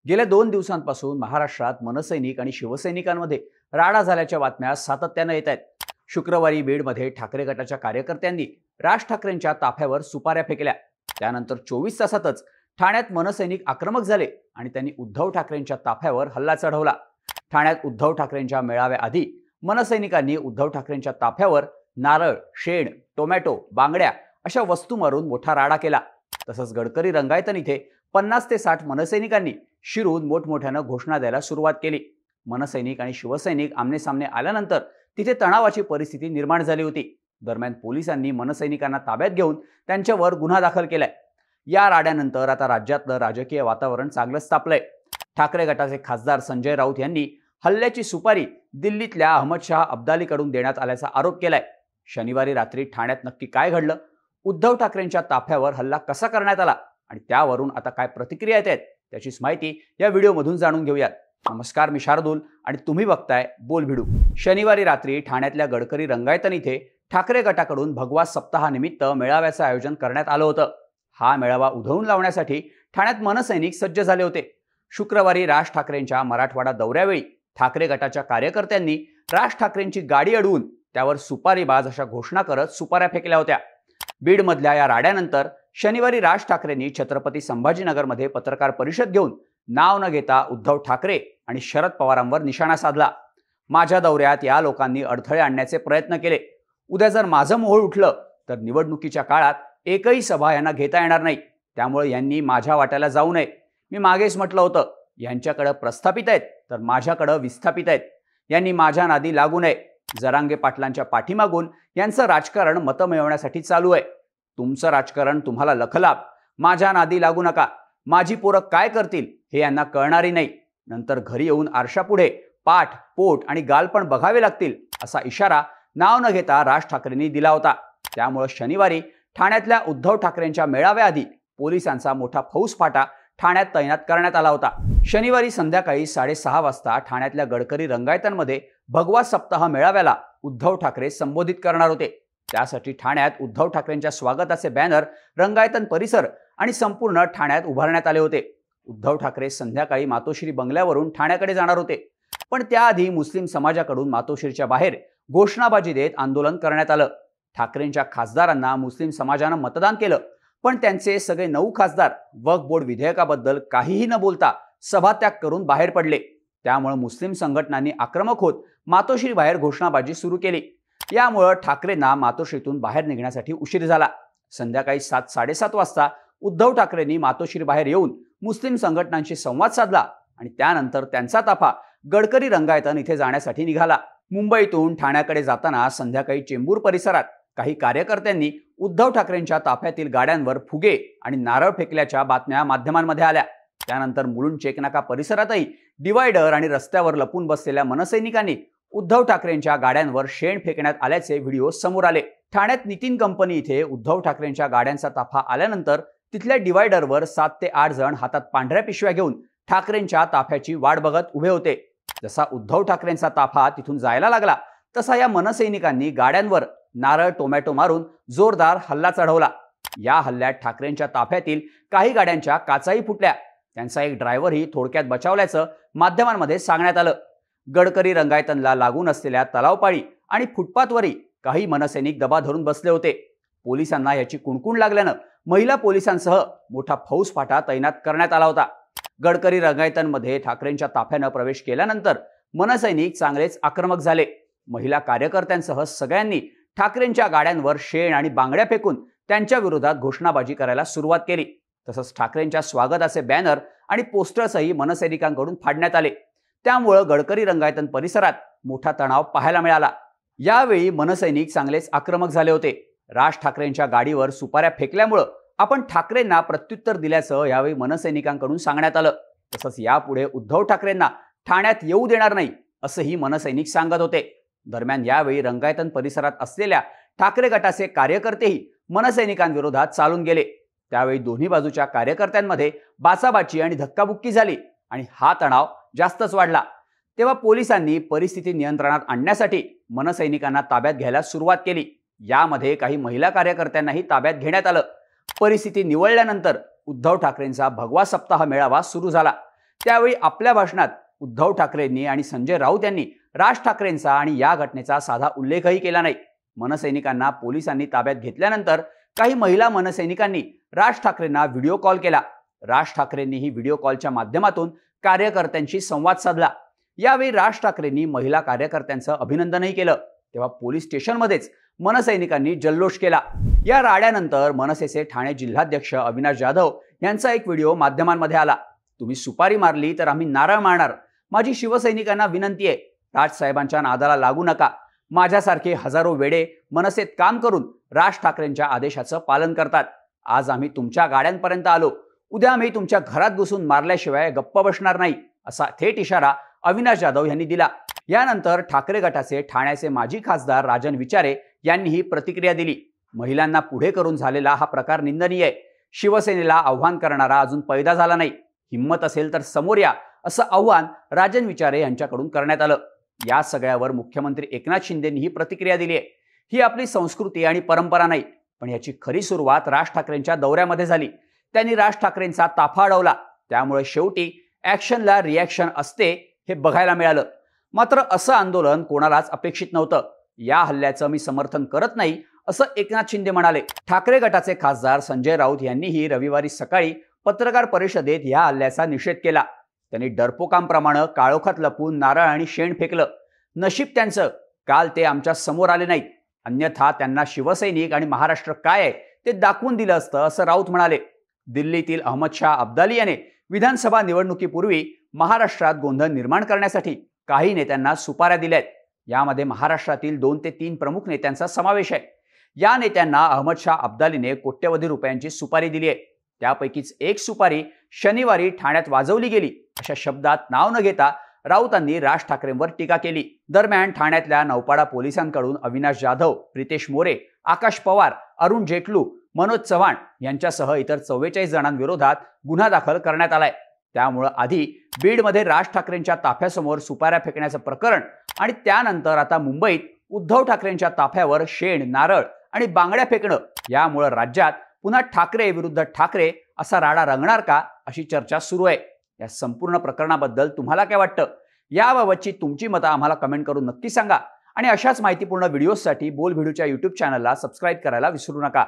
गेल्या 2 दिवसांपासून महाराष्ट्रात मनसैनिक आणि शिवसैनिकांमध्ये राडा झाल्याच्या बातम्या सातत्यानं येत आहेत. शुक्रवारी बीडमध्ये ठाकरे गटाच्या कार्यकर्त्यांनी राज ठाकरेंच्या ताफ्यावर सुपाऱ्या फेकल्या. त्यानंतर 24 तासातच ठाण्यात मनसैनिक आक्रमक झाले आणि त्यांनी उद्धव ठाकरेंच्या ताफ्यावर हल्ला चढवला. ठाण्यात उद्धव ठाकरेंच्या मेळाव्याआधी मनसैनिकांनी उद्धव ठाकरेंच्या ताफ्यावर नारळ, शेण, टोमॅटो, बांगड्या अशा वस्तू मारून मोठा राडा केला. तसंच गडकरी रंगायतन इथे 50 ते 60 मनसैनिकांनी शिरून मोठमोठ्यानं घोषणा द्यायला सुरुवात केली. मनसैनिक आणि शिवसैनिक आमनेसामने आल्यानंतर तिथे तणावाची परिस्थिती निर्माण झाली होती. दरम्यान पोलिसांनी मनसैनिकांना ताब्यात घेऊन त्यांच्यावर गुन्हा दाखल केलाय. या राड्यानंतर आता राज्यातलं राजकीय वातावरण चांगलंच तापलंय. ठाकरे गटाचे खासदार संजय राऊत यांनी हल्ल्याची सुपारी दिल्लीतल्या अहमद शाह अब्दालीकडून देण्यात आल्याचा आरोप केलाय. शनिवारी रात्री ठाण्यात नक्की काय घडलं, उद्धव ठाकरेंच्या ताफ्यावर हल्ला कसा करण्यात आला आणि त्यावरून आता काय प्रतिक्रिया येत आहेत त्याचीच माहिती या व्हिडिओमधून जाणून घेऊयात. नमस्कार, मी शार्दूल आणि तुम्ही बघताय बोलभिडू. शनिवारी रात्री ठाण्यातल्या गडकरी रंगायतन इथे ठाकरे गटाकडून भगवा सप्ताहानिमित्त मेळाव्याचं आयोजन करण्यात आलं होतं. हा मेळावा उधळून लावण्यासाठी ठाण्यात मनसैनिक सज्ज झाले होते. शुक्रवारी राज ठाकरेंच्या मराठवाडा दौऱ्यावेळी ठाकरे गटाच्या कार्यकर्त्यांनी राज ठाकरेंची गाडी अडवून त्यावर सुपारीबाज अशा घोषणा करत सुपाऱ्या फेकल्या होत्या. बीडमधल्या या राड्यानंतर शनिवारी राज ठाकरेंनी छत्रपती संभाजीनगरमध्ये पत्रकार परिषद घेऊन नाव न घेता उद्धव ठाकरे आणि शरद पवारांवर निशाणा साधला. माझ्या दौऱ्यात या लोकांनी अडथळे आणण्याचे प्रयत्न केले. उद्या जर माझं मोहोळ उठलं तर निवडणुकीच्या काळात एकही सभा यांना घेता येणार नाही. त्यामुळे यांनी माझ्या वाट्याला जाऊ नये. मी मागेच म्हटलं होतं, यांच्याकडे प्रस्थापित आहेत तर माझ्याकडे विस्थापित आहेत. यांनी माझ्या नादी लागू नये. जरांगे पाटलांच्या पाठीमागून यांचं राजकारण मतं मिळवण्यासाठी चालू आहे. तुमचं राजकारण तुम्हाला लखलाप. माझ्या नादी लागू नका. माझी पोरं काय करतील हे यांना कळणारी नाही. नंतर घरी येऊन आरशापुढे पाठ, पोट आणि गाल पण बघावे लागतील असा इशारा नाव न घेता राज ठाकरेंनी दिला होता. त्यामुळे शनिवारी ठाण्यातल्या उद्धव ठाकरेंच्या मेळाव्याआधी पोलिसांचा मोठा फौजफाटा ठाण्यात तैनात करण्यात आला होता. शनिवारी संध्याकाळी 6:30 वाजता ठाण्यातल्या गडकरी रंगायतनमध्ये भगवा सप्ताह मेळाव्याला उद्धव ठाकरे संबोधित करणार होते. त्यासाठी ठाण्यात उद्धव ठाकरेंच्या स्वागताचे बॅनर रंगायतन परिसर आणि संपूर्ण ठाण्यात उभारण्यात आले होते. उद्धव ठाकरे संध्याकाळी मातोश्री बंगल्यावरून ठाण्याकडे जाणार होते. पण त्याआधी मुस्लिम समाजाकडून मातोश्रीच्या बाहेर घोषणाबाजी देत आंदोलन करण्यात आलं. ठाकरेंच्या खासदारांना मुस्लिम समाजानं मतदान केलं, पण त्यांचे सगळे 9 खासदार वक्फ बोर्ड विधेयकाबद्दल काहीही न बोलता सभात्याग करून बाहेर पडले. त्यामुळे मुस्लिम संघटनांनी आक्रमक होत मातोश्री बाहेर घोषणाबाजी सुरू केली. यामुळे ठाकरेंना मातोश्रीतून बाहेर निघण्यासाठी उशीर झाला. संध्याकाळी 7:30 वाजता उद्धव ठाकरेंनी मातोश्री बाहेर येऊन मुस्लिम संघटनांशी संवाद साधला आणि त्यानंतर त्यांचा ताफा गडकरी रंगायतन इथे जाण्यासाठी निघाला. मुंबईतून ठाण्याकडे जाताना संध्याकाळी चेंबूर परिसरात काही कार्यकर्त्यांनी उद्धव ठाकरेंच्या ताफ्यातील गाड्यांवर फुगे आणि नारळ फेकल्याच्या बातम्या माध्यमांमध्ये आल्या. त्यानंतर मुलुंड चेकनाका परिसरातही डिवायडर आणि रस्त्यावर लपून बसलेल्या मनसैनिकांनी उद्धव ठाकरेंच्या गाड्यांवर शेण फेकण्यात आल्याचे व्हिडिओ समोर आले. ठाण्यात नितीन कंपनी इथे उद्धव ठाकरेंच्या गाड्यांचा ताफा आल्यानंतर तिथल्या डिवायडरवर 7 ते 8 जण हातात पांढऱ्या पिशव्या घेऊन ठाकरेंच्या ताफ्याची वाट बघत उभे होते. जसा उद्धव ठाकरेंचा ताफा तिथून जायला लागला तसा या मनसैनिकांनी गाड्यांवर नारळ, टोमॅटो मारून जोरदार हल्ला चढवला. या हल्ल्यात ठाकरेंच्या ताफ्यातील काही गाड्यांच्या काचाही फुटल्या. त्यांचा एक ड्रायव्हरही थोडक्यात बचावल्याचं माध्यमांमध्ये सांगण्यात आलं. गडकरी रंगायतनला लागून असलेल्या तलावपाळी आणि फुटपाथवरही काही मनसैनिक दबा धरून बसले होते. पोलिसांना याची कुणकुण लागल्यानं महिला पोलिसांसह मोठा फौजफाटा तैनात करण्यात आला होता. गडकरी रंगायतनमध्ये ठाकरेंच्या ताफ्यानं प्रवेश केल्यानंतर मनसैनिक चांगलेच आक्रमक झाले. महिला कार्यकर्त्यांसह सगळ्यांनी ठाकरेंच्या गाड्यांवर शेण आणि बांगड्या फेकून त्यांच्या विरोधात घोषणाबाजी करायला सुरुवात केली. तसंच ठाकरेंच्या स्वागताचे बॅनर आणि पोस्टर्सही मनसैनिकांकडून फाडण्यात आले. त्यामुळे गडकरी रंगायतन परिसरात मोठा तणाव पाहायला मिळाला. यावेळी मनसैनिक चांगलेच आक्रमक झाले होते. राज ठाकरेंच्या गाडीवर सुपाऱ्या फेकल्यामुळे आपण ठाकरेंना प्रत्युत्तर दिल्याचं यावेळी मनसैनिकांकडून सांगण्यात आलं. तसंच यापुढे उद्धव ठाकरेंना ठाण्यात येऊ देणार नाही असंही मनसैनिक सांगत होते. दरम्यान यावेळी रंगायतन परिसरात असलेल्या ठाकरे गटाचे कार्यकर्तेही मनसैनिकांविरोधात चालून गेले. त्यावेळी दोन्ही बाजूच्या कार्यकर्त्यांमध्ये बाचाबाची आणि धक्काबुक्की झाली आणि हा तणाव जास्तच वाढला. तेव्हा पोलिसांनी परिस्थिती नियंत्रणात आणण्यासाठी मनसैनिकांना ताब्यात घ्यायला सुरुवात केली. यामध्ये काही महिला कार्यकर्त्यांनाही ताब्यात घेण्यात आलं. परिस्थिती निवळल्यानंतर उद्धव ठाकरेंचा भगवा सप्ताह मेळावा सुरू झाला. त्यावेळी आपल्या भाषणात उद्धव ठाकरेंनी आणि संजय राऊत यांनी राज ठाकरेंचा आणि या घटनेचा साधा उल्लेखही केला नाही. मनसैनिकांना पोलिसांनी ताब्यात घेतल्यानंतर काही महिला मनसैनिकांनी राज ठाकरेंना व्हिडिओ कॉल केला. राज ठाकरेंनीही व्हिडिओ कॉलच्या माध्यमातून कार्यकर्त्यांशी संवाद साधला. यावेळी राज ठाकरेंनी महिला कार्यकर्त्यांचं अभिनंदनही केलं. तेव्हा पोलीस स्टेशनमध्येच मनसैनिकांनी जल्लोष केला. या राड्यानंतर मनसेचे ठाणे जिल्हाध्यक्ष अविनाश जाधव यांचा एक व्हिडिओ माध्यमांमध्ये आला. तुम्ही सुपारी मारली तर आम्ही नारळ मारणार. माझी शिवसैनिकांना विनंती आहे, राजसाहेबांच्या नादाला लागू नका. माझ्यासारखे हजारो वेडे मनसेत काम करून राज ठाकरेंच्या आदेशाचं पालन करतात. आज आम्ही तुमच्या गाड्यांपर्यंत आलो. उद्या आम्ही तुमच्या घरात घुसून मारल्याशिवाय गप्प बसणार नाही, असा थेट इशारा अविनाश जाधव यांनी दिला. यानंतर ठाकरे गटाचे ठाण्याचे माजी खासदार राजन विचारे यांनीही प्रतिक्रिया दिली. महिलांना पुढे करून झालेला हा प्रकार निंदनीय आहे. शिवसेनेला आव्हान करणारा अजून पैदा झाला नाही. हिम्मत असेल तर समोर या, असं आव्हान राजन विचारे यांच्याकडून करण्यात आलं. या सगळ्यावर मुख्यमंत्री एकनाथ शिंदेंनी ही प्रतिक्रिया दिली आहे. ही आपली संस्कृती आणि परंपरा नाही. पण याची खरी सुरुवात राज ठाकरेंच्या दौऱ्यामध्ये झाली. त्यांनी राज ठाकरेंचा ताफा अडवला. त्यामुळे शेवटी ॲक्शनला रिॲक्शन असते हे बघायला मिळालं. मात्र असं आंदोलन कोणालाच अपेक्षित नव्हतं. या हल्ल्याचं मी समर्थन करत नाही, असं एकनाथ शिंदे म्हणाले. ठाकरे गटाचे खासदार संजय राऊत यांनीही रविवारी सकाळी पत्रकार परिषदेत या हल्ल्याचा निषेध केला. त्यांनी डरपोकांप्रमाणे काळोखात लपून नारळ आणि शेण फेकलं. नशीब त्यांचं, काल ते आमच्या समोर आले नाहीत. अन्यथा त्यांना शिवसैनिक आणि महाराष्ट्र काय आहे ते दाखवून दिलं असतं, असं राऊत म्हणाले. दिल्लीतील अहमद शाह अब्दाली याने विधानसभा निवडणुकीपूर्वी महाराष्ट्रात गोंधळ निर्माण करण्यासाठी काही नेत्यांना सुपाऱ्या दिल्यात. यामध्ये महाराष्ट्रातील 2 ते 3 प्रमुख नेत्यांचा समावेश आहे. या नेत्यांना अहमद शाह अब्दालीने कोट्यवधी रुपयांची सुपारी दिली आहे. त्यापैकीच एक सुपारी शनिवारी ठाण्यात वाजवली गेली, अशा शब्दात नाव न घेता राऊतांनी राज ठाकरेंवर टीका केली. दरम्यान ठाण्यातल्या नौपाडा पोलिसांकडून अविनाश जाधव, प्रितेश मोरे, आकाश पवार, अरुण जेटलू, मनोज चव्हाण यांच्यासह इतर 44 जणांविरोधात गुन्हा दाखल करण्यात आलाय. त्यामुळे आधी बीडमध्ये राज ठाकरेंच्या ताफ्यासमोर सुपाऱ्या फेकण्याचं प्रकरण आणि त्यानंतर आता मुंबईत उद्धव ठाकरेंच्या ताफ्यावर शेण, नारळ आणि बांगड्या फेकणं, यामुळे राज्यात पुन्हा ठाकरे विरुद्ध ठाकरे असा राडा रंगणार का, अशी चर्चा सुरू आहे. या संपूर्ण प्रकरणाबद्दल तुम्हाला काय वाटतं? याबाबतची तुमची मतं आम्हाला कमेंट करून नक्की सांगा आणि अशाच माहितीपूर्ण व्हिडिओसाठी बोल व्हिडिओच्या YouTube चॅनलला सबस्क्राईब करायला विसरू नका.